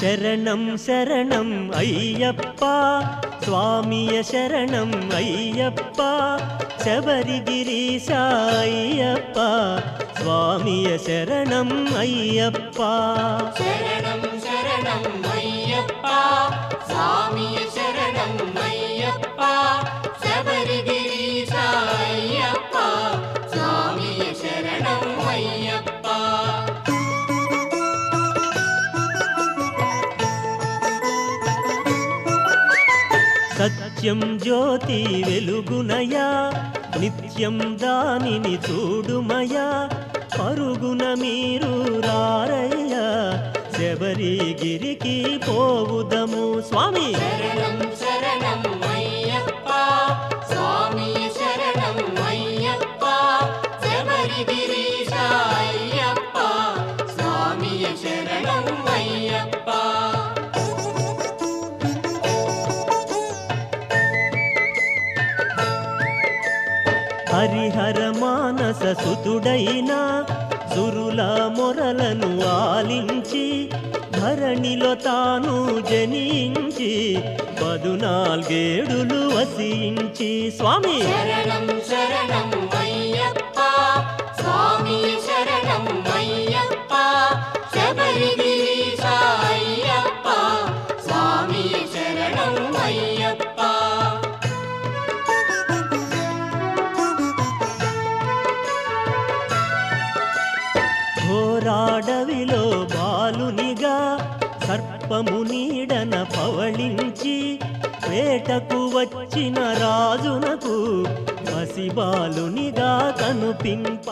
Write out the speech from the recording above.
శరణం శరణం అయ్యప్ప స్వామియ శరణం అయ్యప్ప శబరిగిరీశ అయ్యప్ప స్వామియ శరణం అయ్యప్ప శరణం శరణం అయ్యప్ప స్వామియ శరణం అయ్యప్ప శబరిగిరీశ అయ్యప్ప స్వామియ శరణం అయ్యప్ప సత్యం జ్యోతి వెలుగునయా నిత్యం దానిని చూడుమయా పరుగున మీరు రారయ్యా శబరిగిరికి పోవుదము స్వామి శరణం శరణం అయ్యప్ప స్వామియ శరణం అయ్యప్ప శబరిగిరీశ అయ్యప్ప స్వామియ శరణం అయ్యప్ప హరిహర మానస సుతుడైన సురుల మొరలను ఆలించి ధరణిలో తాను జనించి 14 వసించి స్వామి శరణం శరణం అయ్యప్ప స్వామియ శరణం అయ్యప్ప శబరిగిరీశ అయ్యప్ప స్వామియ శరణం అయ్యప్ప ఘోరాడవిలో బాలునిగా సర్పము నీడన పవళించి వేటకు వచ్చిన రాజునకు పసిబాలునిగా కనుపింప